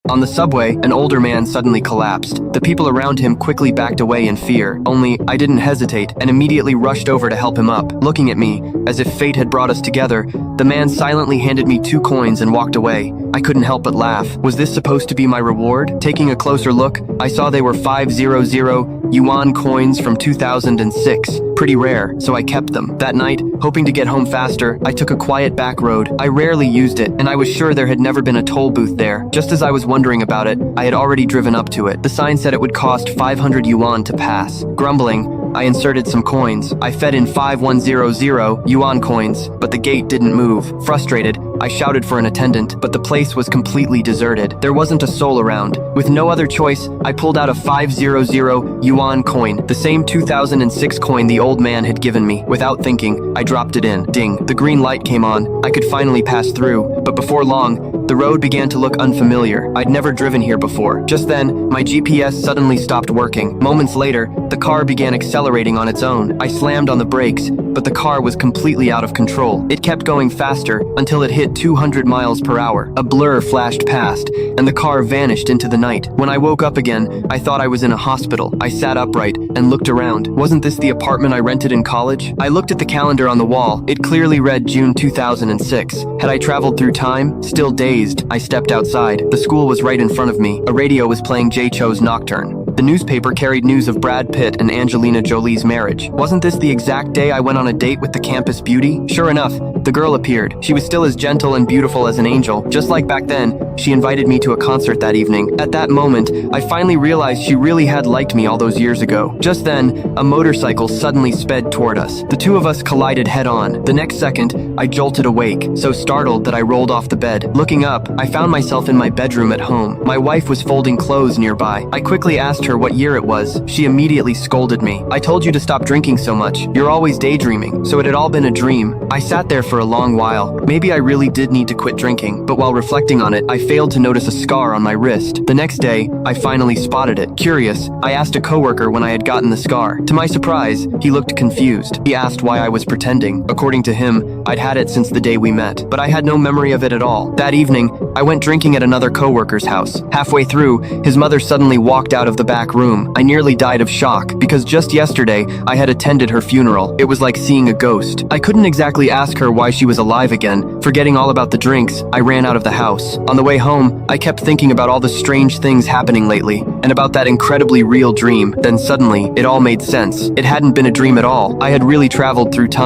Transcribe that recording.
On the subway, an older man suddenly collapsed. The people around him quickly backed away in fear. Only, I didn't hesitate and immediately rushed over to help him up. Looking at me, as if fate had brought us together, the man silently handed me 2 coins and walked away. I couldn't help but laugh. Was this supposed to be my reward? Taking a closer look, I saw they were 500 yuan coins from 2006. Pretty rare, so I kept them. That night, hoping to get home faster, I took a quiet back road. I rarely used it, and I was sure there had never been a toll booth there. Just as I was wondering about it, I had already driven up to it. The sign said it would cost 500 yuan to pass. Grumbling, I inserted some coins. I fed in 5100 yuan coins, but the gate didn't move. Frustrated, I shouted for an attendant, but the place was completely deserted. There wasn't a soul around. With no other choice, I pulled out a 500 yuan coin, the same 2006 coin the old man had given me. Without thinking, I dropped it in. Ding. The green light came on. I could finally pass through, but before long, the road began to look unfamiliar. I'd never driven here before. Just then, my GPS suddenly stopped working. Moments later, the car began accelerating on its own. I slammed on the brakes, but the car was completely out of control. It kept going faster until it hit 200 miles per hour. A blur flashed past, and the car vanished into the night. When I woke up again, I thought I was in a hospital. I sat upright and looked around. Wasn't this the apartment I rented in college? I looked at the calendar on the wall. It clearly read June 2006. Had I traveled through time? Still dazed, I stepped outside. The school was right in front of me. A radio was playing Jay Cho's Nocturne. The newspaper carried news of Brad Pitt and Angelina Jolie's marriage. Wasn't this the exact day I went on a date with the campus beauty? Sure enough, the girl appeared. She was still as gentle and beautiful as an angel. Just like back then, she invited me to a concert that evening. At that moment, I finally realized she really had liked me all those years ago. Just then, a motorcycle suddenly sped toward us. The two of us collided head-on. The next second, I jolted awake, so startled that I rolled off the bed. Looking up, I found myself in my bedroom at home. My wife was folding clothes nearby. I quickly asked her what year it was. She immediately scolded me. I told you to stop drinking so much. You're always daydreaming. So it had all been a dream. I sat there for a long while. Maybe I really did need to quit drinking, but while reflecting on it, I failed to notice a scar on my wrist. The next day, I finally spotted it. Curious, I asked a coworker when I had gotten the scar. To my surprise, he looked confused. He asked why I was pretending. According to him, I'd had it since the day we met, but I had no memory of it at all. That evening, I went drinking at another coworker's house. Halfway through, his mother suddenly walked out of the back room. I nearly died of shock, because just yesterday, I had attended her funeral. It was like seeing a ghost. I couldn't exactly ask her why she was alive again. Forgetting all about the drinks, I ran out of the house. On the way home, I kept thinking about all the strange things happening lately, and about that incredibly real dream. Then suddenly, it all made sense. It hadn't been a dream at all. I had really traveled through time.